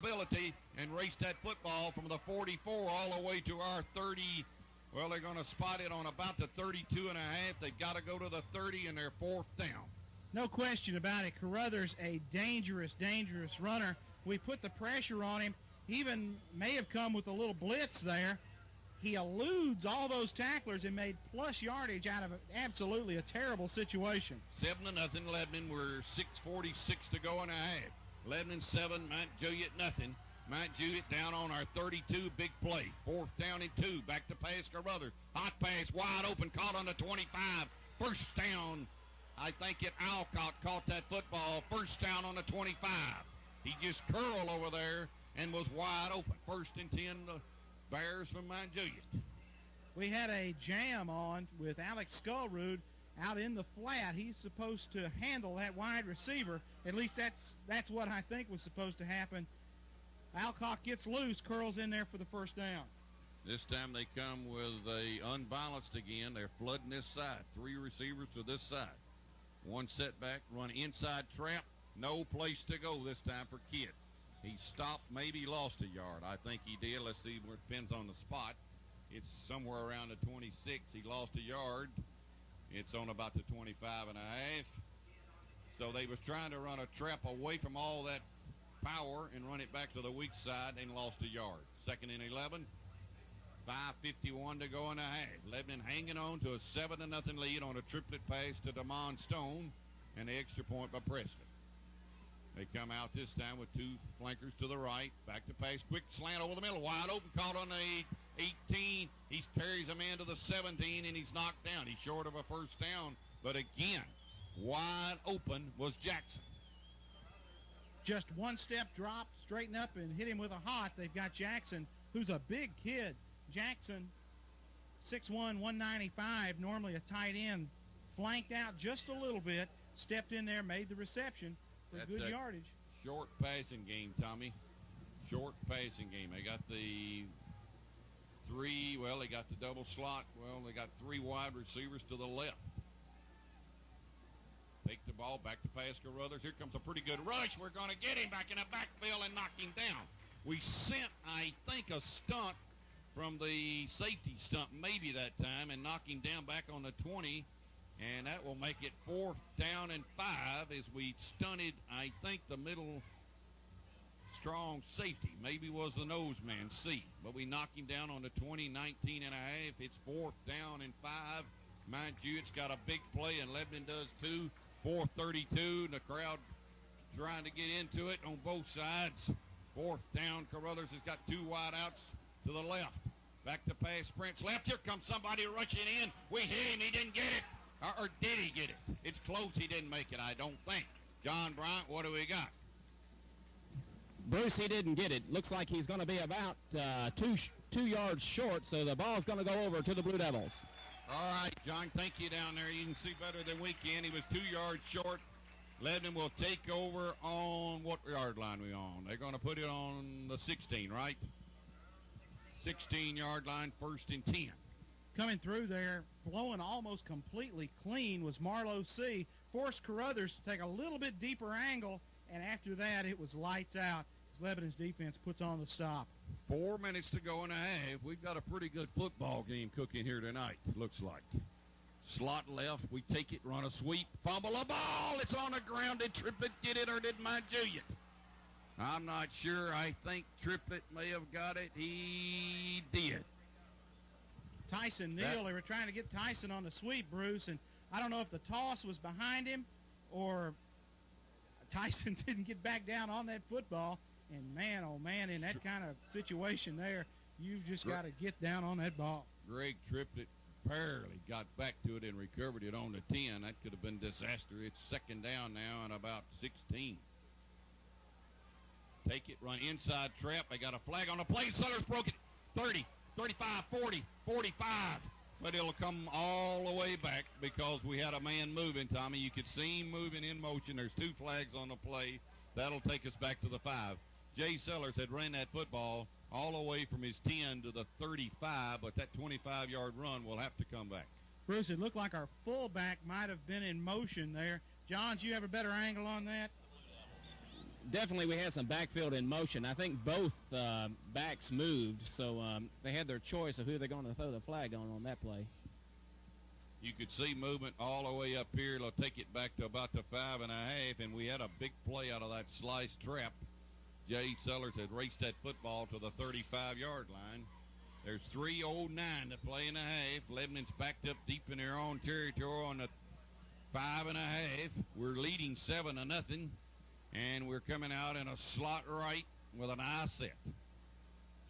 ability and raced that football from the 44 all the way to our 30. Well, they're going to spot it on about the 32 and a half. They've got to go to the 30, and they're fourth down. No question about it. Carruthers, a dangerous, dangerous runner. We put the pressure on him. Even may have come with a little blitz there. He eludes all those tacklers and made plus yardage out of absolutely a terrible situation. 7-0, Lebanon. We're 6:46 to go and a half. Lebanon 7, Mount Juliet nothing. Mount Juliet down on our 32, big play. Fourth down and 2. Back to pass Carruthers. Hot pass, wide open, caught on the 25. First down. I think Alcott caught that football. First down on the 25. He just curled over there and was wide open. First and 10, the Bears from Mount Juliet. We had a jam on with Alex Skullroot out in the flat. He's supposed to handle that wide receiver. At least that's what I think was supposed to happen. Alcott gets loose, curls in there for the first down. This time they come with a unbalanced again. They're flooding this side. 3 receivers to this side. One setback, run inside trap. No place to go this time for Kidd. He stopped, maybe lost a yard. I think he did. Let's see where it depends on the spot. It's somewhere around the 26. He lost a yard. It's on about the 25 and a half. So they was trying to run a trap away from all that power and run it back to the weak side and lost a yard. Second and 11. 5:51 to go in a half. Lebanon hanging on to a 7-0 lead on a triplet pass to DeMond Stone and the extra point by Preston. They come out this time with 2 flankers to the right. Back to pass. Quick slant over the middle. Wide open. Caught on the 18. He carries him into the 17, and he's knocked down. He's short of a first down. But again, wide open was Jackson. Just one step drop, straighten up, and hit him with a hot. They've got Jackson, who's a big kid. Jackson, 6'1", 195, normally a tight end. Flanked out just a little bit. Stepped in there, made the reception. For good yardage. Short passing game, Tommy. Short passing game. They got the 3, well, they got the double slot. Well, they got 3 wide receivers to the left. Take the ball, back to pass Carruthers. Here comes a pretty good rush. We're going to get him back in the backfield and knock him down. We sent, I think, a stunt from the safety stunt maybe that time and knock him down back on the 20. And that will make it 4th down and 5 as we stunted, I think, the middle strong safety. Maybe was the nose man, C. But we knocked him down on the 20, 19 and a half. It's 4th down and 5. Mind you, it's got a big play, and Lebanon does too. 4:32, and the crowd trying to get into it on both sides. 4th down. Carruthers has got 2 wide outs to the left. Back to pass, sprints left. Here comes somebody rushing in. We hit him. He didn't get it. Or did he get it? It's close. He didn't make it, I don't think. John Bryant, what do we got? Bruce, he didn't get it. Looks like he's going to be about 2 yards short, so the ball's going to go over to the Blue Devils. All right, John, thank you down there. You can see better than we can. He was 2 yards short. Lebanon will take over on what yard line we on? They're going to put it on the 16, right? 16-yard line, 1st and 10. Coming through there, blowing almost completely clean was Marlowe C. Forced Carruthers to take a little bit deeper angle, and after that it was lights out as Lebanon's defense puts on the stop. 4 minutes to go in a half. We've got a pretty good football game cooking here tonight, looks like. Slot left, we take it, run a sweep, fumble a ball. It's on the ground. Did Triplett get it or did Mount Juliet? I'm not sure. I think Triplett may have got it. He did. Tyson Neal, they were trying to get Tyson on the sweep, Bruce, and I don't know if the toss was behind him or Tyson didn't get back down on that football. And man, oh man, in that kind of situation there, you've just got to get down on that ball. Greg Triplett barely got back to it and recovered it on the 10. That could have been disaster. It's 2nd down now and about 16. Take it, run inside trap. They got a flag on the play. Sellers broke it. 30, 35, 40, 45. But it'll come all the way back because we had a man moving, Tommy. You could see him moving in motion. There's 2 flags on the play. That'll take us back to the 5. Jay Sellers had ran that football all the way from his 10 to the 35, but that 25-yard run will have to come back. Bruce, it looked like our fullback might have been in motion there. John, do you have a better angle on that? definitely we had some backfield in motion. I think both backs moved, so they had their choice of who they're going to throw the flag on that play. You could see movement all the way up here. They'll take it back to about the 5.5, and we had a big play out of that slice trap. Jay Sellers had raced that football to the 35-yard line. There's 3:09 to play in the half. Lebanon's backed up deep in their own territory on the 5.5. We're leading 7-0, and we're coming out in a slot right with an eye set.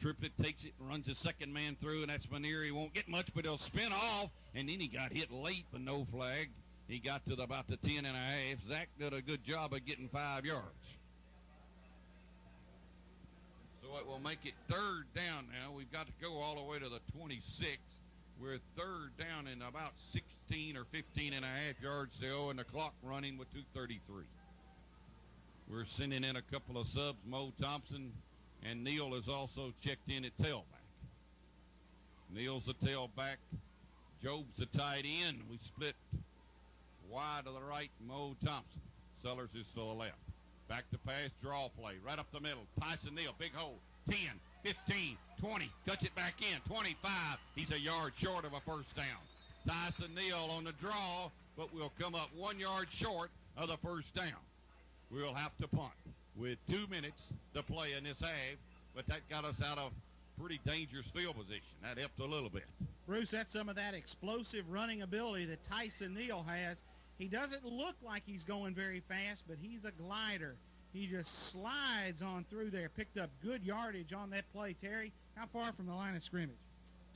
Triplett takes it and runs the second man through, and that's Manier. He won't get much, but he'll spin off, and then he got hit late, but no flag. He got to about the 10.5. Zach did a good job of getting 5 yards. So it will make it third down now. We've got to go all the way to the 26. We're third down in about 16 or 15.5 yards still, and the clock running with 2:33. We're sending in a couple of subs. Mo Thompson and Neal is also checked in at tailback. Neal's the tailback. Job's the tight end. We split wide to the right, Mo Thompson. Sellers is to the left. Back to pass, draw play, right up the middle. Tyson Neal, big hole. 10, 15, 20. Cuts it back in. 25. He's a yard short of a first down. Tyson Neal on the draw, but we'll come up 1 yard short of the first down. We'll have to punt with 2 minutes to play in this half, but that got us out of pretty dangerous field position. That helped a little bit. Bruce, that's some of that explosive running ability that Tyson Neal has. He doesn't look like he's going very fast, but he's a glider. He just slides on through there. Picked up good yardage on that play. Terry, how far from the line of scrimmage?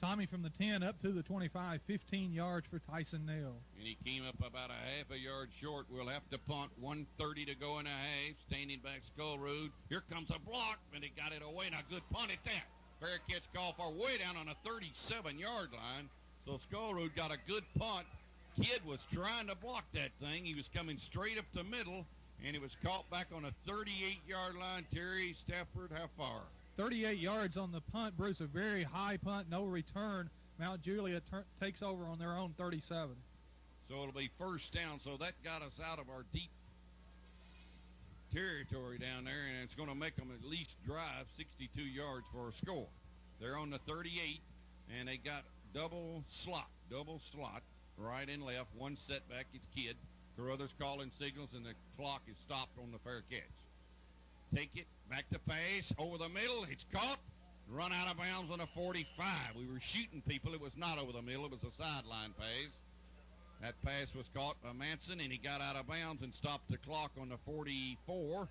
Tommy, from the 10 up to the 25, 15 yards for Tyson Neal. And he came up about a half a yard short. We'll have to punt. 1:30 to go in a half. Standing back, Skullroot. Here comes a block, and he got it away. Now, good punt at that. Fair catch call for way down on the 37-yard line. So Skullroot got a good punt. Kid was trying to block that thing. He was coming straight up the middle, and it was caught back on a 38-yard line. Terry Stafford, how far? 38 yards on the punt, Bruce. A very high punt, no return. Mount Juliet takes over on their own 37. So it'll be first down. So that got us out of our deep territory down there, and it's going to make them at least drive 62 yards for a score. They're on the 38, and they got double slot, right and left. One setback, it's Kidd. Carruthers calling signals, and the clock is stopped on the fair catch. Take it, back to pass, over the middle, it's caught, run out of bounds on a 45. We were shooting people. It was not over the middle. It was a sideline pass. That pass was caught by Manson, and he got out of bounds and stopped the clock on the 44.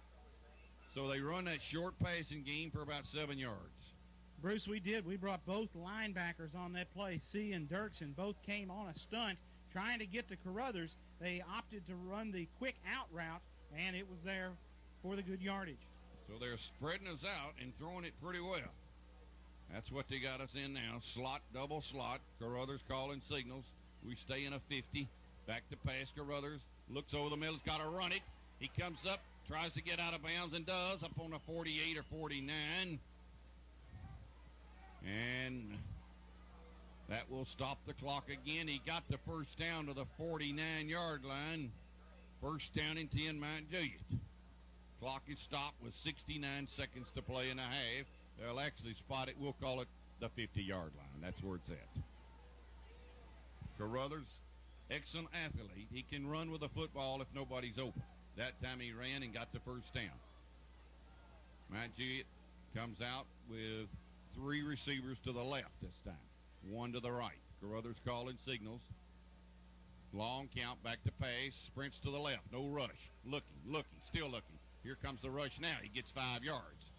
So they run that short passing game for about 7 yards. Bruce, we did. We brought both linebackers on that play. C and Dirksen both came on a stunt trying to get to Carruthers. They opted to run the quick out route, and it was there for the good yardage. So they're spreading us out and throwing it pretty well. That's what they got us in now. Slot, double slot. Carruthers calling signals. We stay in a 50. Back to pass. Carruthers looks over the middle. He's got to run it. He comes up, tries to get out of bounds, and does, up on the 48 or 49. And that will stop the clock again. He got the first down to the 49-yard line. First down and 10, Mount Juliet. Clock is stopped with 69 seconds to play in a half. They'll actually spot it. We'll call it the 50-yard line. That's where it's at. Carruthers, excellent athlete. He can run with a football if nobody's open. That time he ran and got the first down. Mount Juliet comes out with 3 receivers to the left this time. 1 to the right. Carruthers calling signals. Long count, back to pass. Sprints to the left. No rush. Looking, still looking. Here comes the rush now. He gets 5 yards.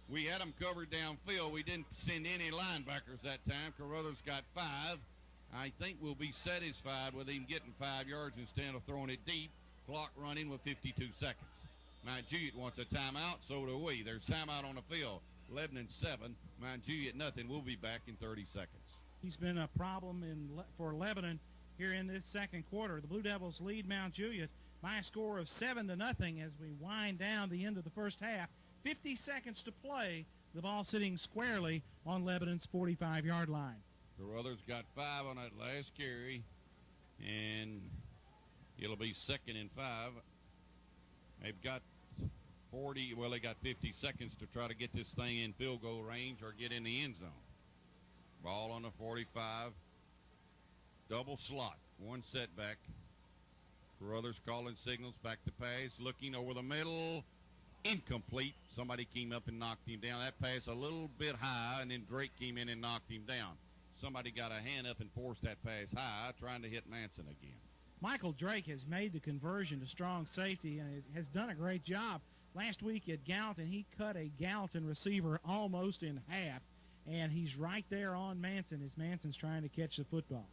We had him covered downfield. We didn't send any linebackers that time. Carruthers got 5. I think we'll be satisfied with him getting 5 yards instead of throwing it deep. Clock running with 52 seconds. Mount Juliet wants a timeout, so do we. There's timeout on the field. Lebanon 7, Mount Juliet nothing. We'll be back in 30 seconds. He's been a problem for Lebanon here in this second quarter. The Blue Devils lead Mount Juliet by a score of 7-0 as we wind down the end of the first half. 50 seconds to play. The ball sitting squarely on Lebanon's 45-yard line. Carruthers got 5 on that last carry, and it'll be 2nd and 5. They've got 40, well, they got 50 seconds to try to get this thing in field goal range or get in the end zone. Ball on the 45. Double slot. One setback. Carruthers calling signals. Back to pass. Looking over the middle. Incomplete. Somebody came up and knocked him down. That pass a little bit high, and then Drake came in and knocked him down. Somebody got a hand up and forced that pass high, trying to hit Manson again. Michael Drake has made the conversion to strong safety and has done a great job. Last week at Gallatin, he cut a Gallatin receiver almost in half, and he's right there on Manson as Manson's trying to catch the football.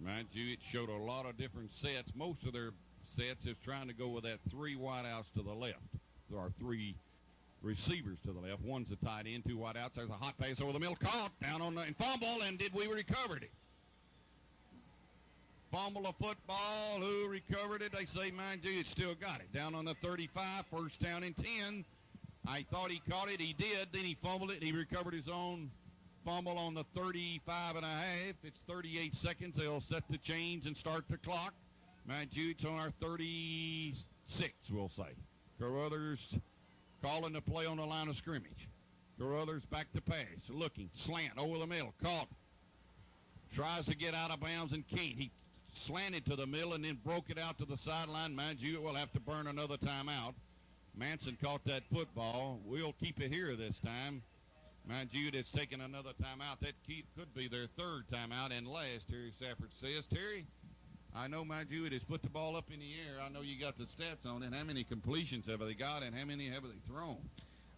Mind you, it showed a lot of different sets. Most of their sets is trying to go with that 3 wideouts to the left. There are 3 receivers to the left. One's a tight end, 2 wideouts. There's a hot pass over the middle, caught down on the and fumble, and we recovered it. Fumble of football. Who recovered it? They say, mind you, it still got it. Down on the 35, first down and 10. I thought he caught it. He did. Then he fumbled it. He recovered his own fumble on the 35 and a half. It's 38 seconds. They'll set the chains and start the clock. Mind you, it's on our 36, we'll say. Carruthers calling the play on the line of scrimmage. Carruthers back to pass. Looking. Slant over the middle. Caught. Tries to get out of bounds and can't. He slanted to the middle and then broke it out to the sideline. Mind you, it will have to burn another timeout. Manson caught that football. We'll keep it here this time. Mind you, it's taking another timeout. That could be their 3rd timeout and last, Terry Safford says. Terry, I know, mind you, it has put the ball up in the air. I know you got the stats on it. How many completions have they got and how many have they thrown?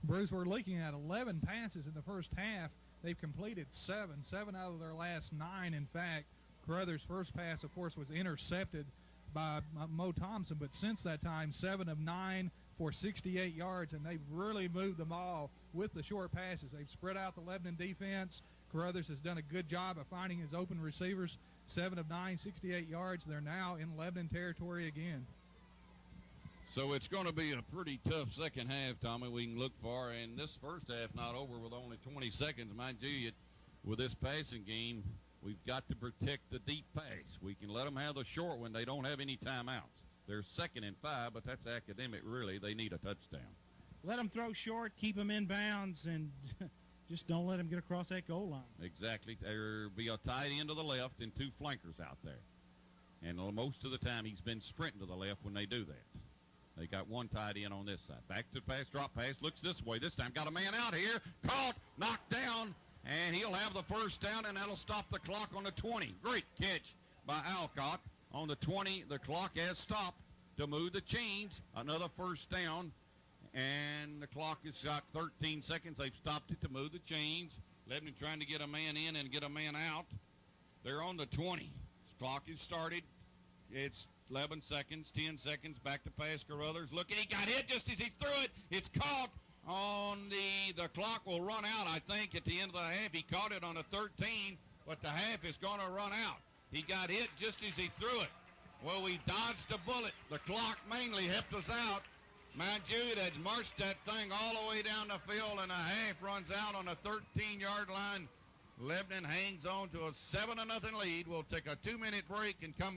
Bruce, we're looking at 11 passes in the first half. They've completed 7 out of their last 9, in fact. Carruthers' first pass, of course, was intercepted by Mo Thompson, but since that time, 7 of 9 for 68 yards, and they've really moved the ball with the short passes. They've spread out the Lebanon defense. Carruthers has done a good job of finding his open receivers. 7 of 9, 68 yards. They're now in Lebanon territory again. So it's going to be a pretty tough second half, Tommy, we can look for. And this first half not over with only 20 seconds. Mind you, with this passing game, we've got to protect the deep pass. We can let them have the short one. They don't have any timeouts. They're 2nd and 5, but that's academic, really. They need a touchdown. Let them throw short, keep them in bounds, and just don't let them get across that goal line. Exactly. There'll be a tight end to the left and 2 flankers out there. And most of the time he's been sprinting to the left when they do that. They got 1 tight end on this side. Back to the pass, drop pass, looks this way. This time got a man out here, caught, knocked down, and he'll have the first down, and that'll stop the clock on the 20. Great catch by Alcott. On the 20, the clock has stopped to move the chains. Another first down, and the clock has got 13 seconds. They've stopped it to move the chains. Lebanon trying to get a man in and get a man out. They're on the 20. This clock is started. It's 11 seconds, 10 seconds, back to pass. Carruthers looking. He got hit just as he threw it. It's caught on the clock will run out, I think, at the end of the half. He caught it on the 13, but the half is going to run out. He got hit just as he threw it. Well, we dodged a bullet. The clock mainly helped us out. Mind you, it had marched that thing all the way down the field, and the half runs out on the 13-yard line. Lebanon hangs on to a 7-0 lead. We'll take a 2-minute break and come